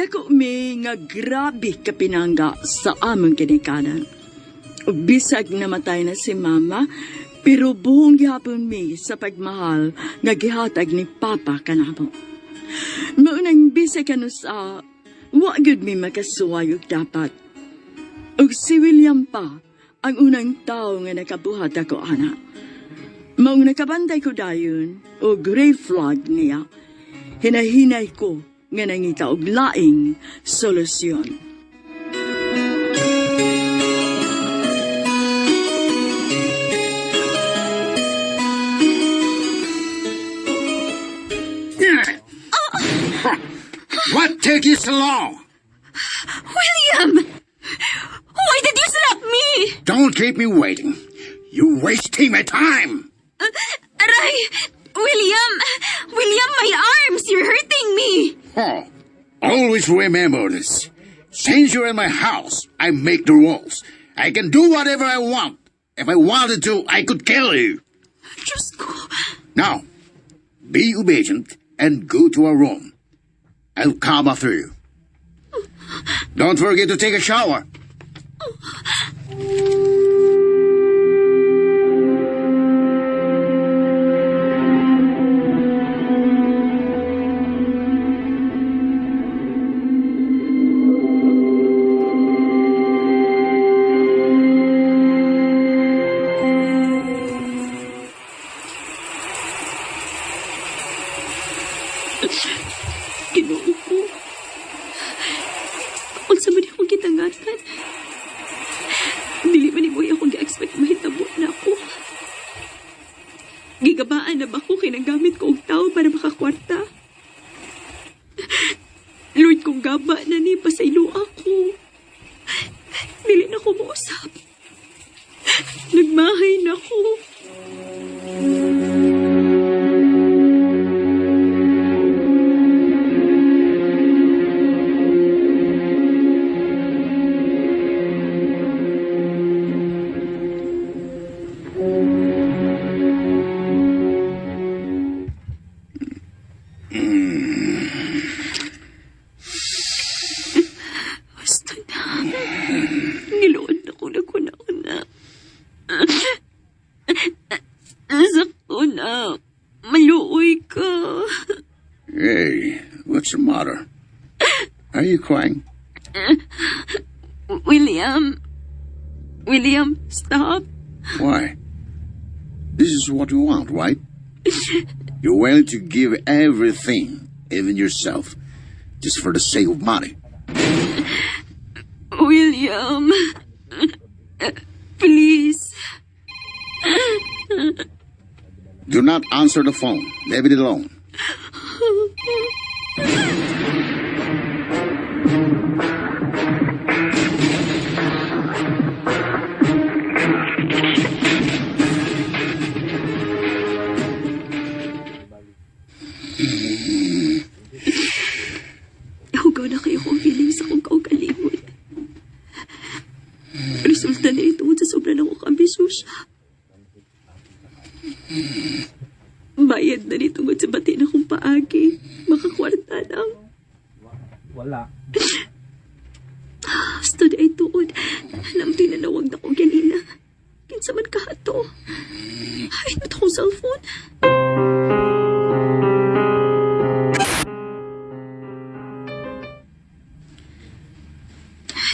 dako mi nga grabe ka pinangga sa among kinikanan. Bisag namatay na si Mama, pero buong gihapon mi sa pagmahal nga gihatag ni Papa kanamo. Maunang bisag kanu sa wa gyud mi makasuwayog dapat. Ug si William pa ang unang tao nga nakabuhat ako ana. Maong nakabantay ko dayon o gray flag niya, hinahinay ko nga nangita og laing solusyon. What took you so long? William! Why did you slap me? Don't keep me waiting. You're wasting my time. Aray! William! William, my arms! You're hurting me! Oh, always remember this. Since you're in my house, I make the rules. I can do whatever I want. If I wanted to, I could kill you. Diyos ko! Now, be obedient and go to our room. I'll come after you. Don't forget to take a shower. Ginoo ko. Unsa man akong gitangatan? Dili man imoy akong gi-expect mahitabo na ako. Gigabaan na ba ko kinagamit ko og tao para makakwarta? Lord, kung gaba na ni pasaylo ako. Dili na ko mausap. Nagmahay na ko. Basta na. Niloon ako na kuna-una. Sakto na. Maluoy ka. Hey, what's the matter? Are you crying? William. William, stop. Why? This is what you want, right? You're willing to give everything, even yourself, just for the sake of money. William. Please. Do not answer the phone. Leave it alone. Hugaw na kayo kong feeling sa kong kaugalingon. Resulta na ito sa sobra na akong ambisyosa. Bayad na nito sa bati na kong paagi. Makakwarta lang. Wala. Basta na ituod. Alam tinanawag na kong ganina. Kinsa man kahato. Ay, ito akong cellphone.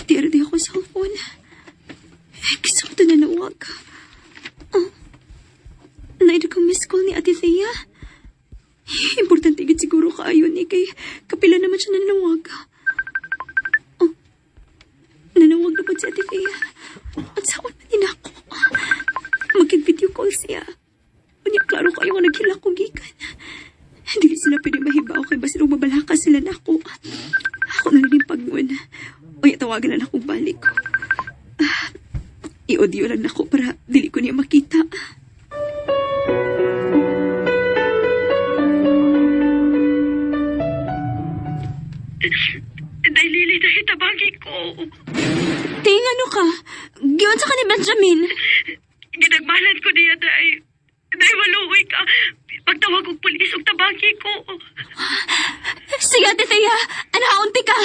Tira di ako cellphone. Kisam ito na nawag. Oh. Naida kong miss call ni Ate Thea. Importante gid siguro kaayo ni kay kapila naman siya nanawag. Oh. Nanawag na ba si Ate Thea? At saan na din ako? Mag-video call siya. Unya, klaro kayo nga naghila kong gikan. Hindi sila pwede mahibaw kay basta nung mabalaka sila na ako. Ako na rin pagmuan. Uy, tawagan na akong balik ko. I-audio lang ako para dili ko niya makita. Dahil lili na hitabagi ko. Ting, ano ka? Giyon sa ka ni Benjamin. Ginagmalan ko niya dahil maluoy ka. Pagtawag og pulis og tabaki ko. Sige, Ate Thea. Anahaunti ka.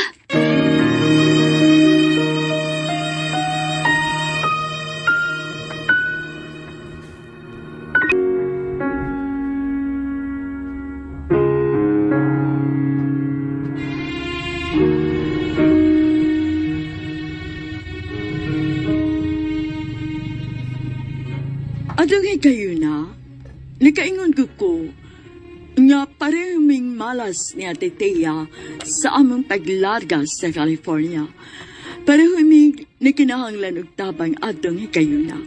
Adungay kayo na, nakaingon ko nga parehuming malas ni Ate Thea sa among paglarga sa California. Parehuming nakinahanglan og tabang adungay kayo na.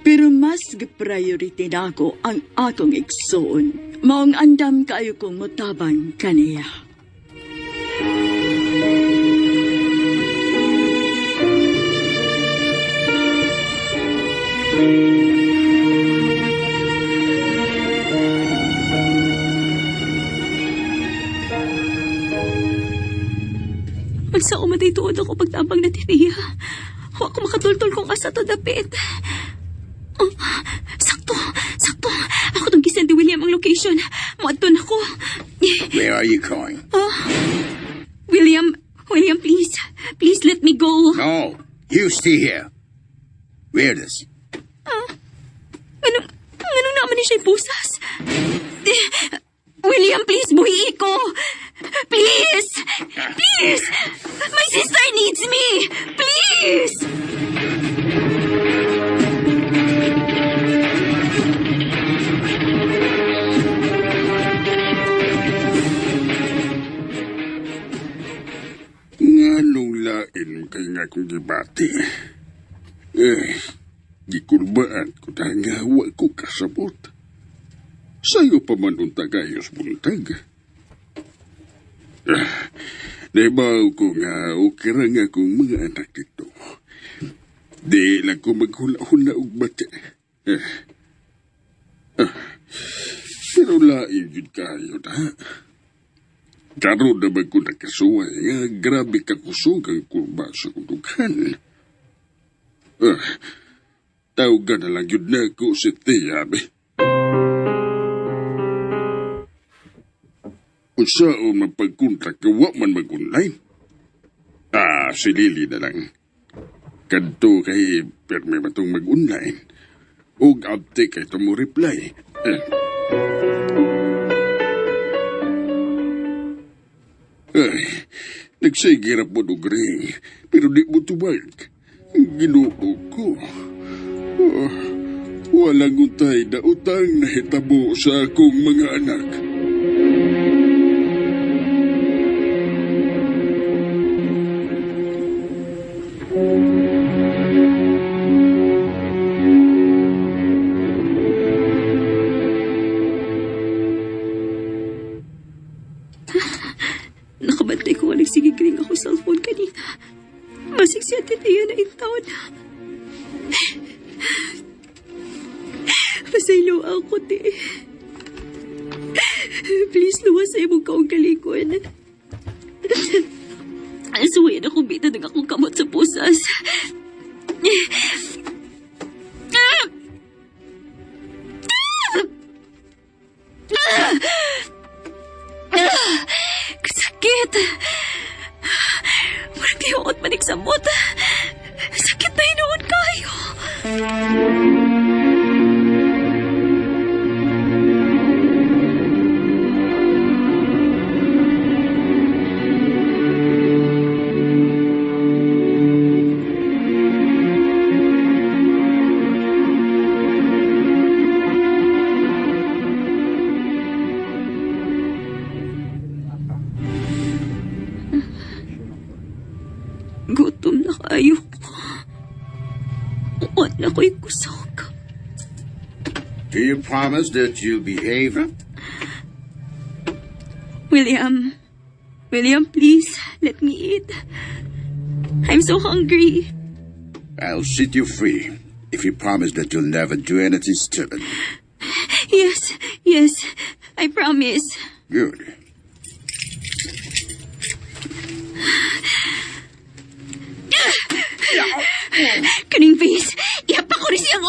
Pero mas priority na ako ang akong igsoon. Maong andam kayo kong mutabang kaniya. Magsa umatay tuod ako pagtabang na tiniya. Huwag ko makatultol kung asa to dapit. Oh, sakto. Ako tong gisend ni William ang location. Muadton ako. Where are you going? William, please. Please let me go. No, you stay here. Weirdest. Anong naman ni siya'y pusas? William, please, buhi ko. Please! My sister needs me! Please! Nganong lain kay nga kong gibati. Gikurbaan ko dahil nga wa ko kasabot. Sa'yo pa man unta gayos buntag. Naibaw ko nga okay ra nga kong mga anak dito. Di lang ko maghula-hula og bati. Pero lain yun kayo na. Karoon naman ko nakasuway nga grabe ka kusog ang kurba sa kulugan. Tawagan na lang yun na ako si Tiyabe. Kung saan mapagkontrak ka, wa man mag-online. Si Lily na lang. Kanto kay perme matong mag-online. O abte kay ito mo reply. Nagsagirap mo ng ring, pero di mo tuwag. Ginoo ko. Walang untay na utang na hitabo sa akong mga anak. Nakabantay ko nga nagsigigring ako sa cellphone kanina. Masig si Ate Thea na intaon. Pasaylo ako, te. Please, luwas sa imong kaunggalingon. Suwayan akong bita ng akong kamot sa pusas. Sakit. Walang tiyoot manig sa mot. Sakit na hinuon kayo. Gutom na kayo ko. Wala ko'y kusog. Do you promise that you'll behave? William, please, let me eat. I'm so hungry. I'll set you free if you promise that you'll never do anything stupid. Yes, I promise. Good. Kaning face, ihapak ko rin siyang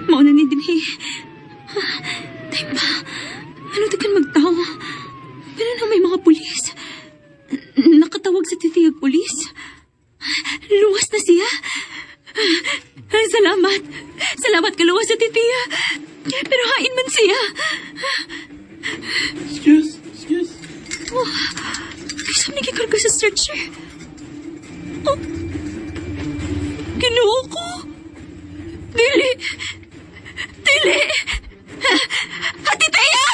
Mauna ni dinhi. Time pa. Ano tagan magtao? Pero na may mga pulis. Nakatawag sa titiyag pulis. Luwas na siya. Salamat. Salamat ka luwas sa titiya. Pero hain man siya. Excuse. Oh, kisam ni kikarga sa stretcher. Oh, Ginoo ko. Dili. Ati Taya!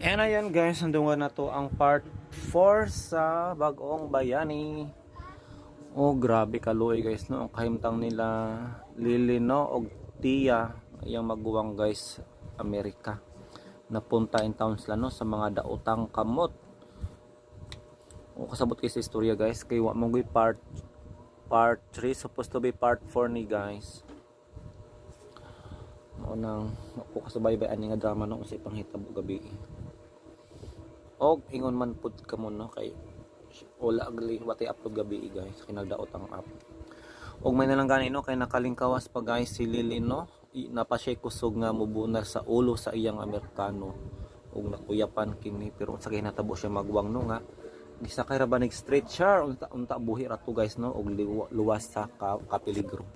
And ayan guys, nandungan na to ang part 4 sa Bagong Bayani. Oh, grabe kaluoy guys, no? Ang kahimtang nila Lily, no? Og Tia, yung maguwang guys, Amerika. Napunta in town sila, no? Sa mga daotang kamot. O kasabot kayo sa istorya guys, kay wa mong part 3, supposed to be part 4 ni guys. Mao nang ako kasabay-bay ani nga drama no sa panghitabo gabi. Og ingon man pud kamo no kay wala agli watay upload gabi guys, kinagdaot ang app. Og may nalang gani no kay nakalingkawas pa guys si Lily no, napa siya kusog nga mubuna sa ulo sa iyang Amerikano. Og nakuyapan kini pero sa kinatabo siya magwang no nga gisakay ra ba nig stretcher unta buhi ra to guys no og luwas sa kapiligro.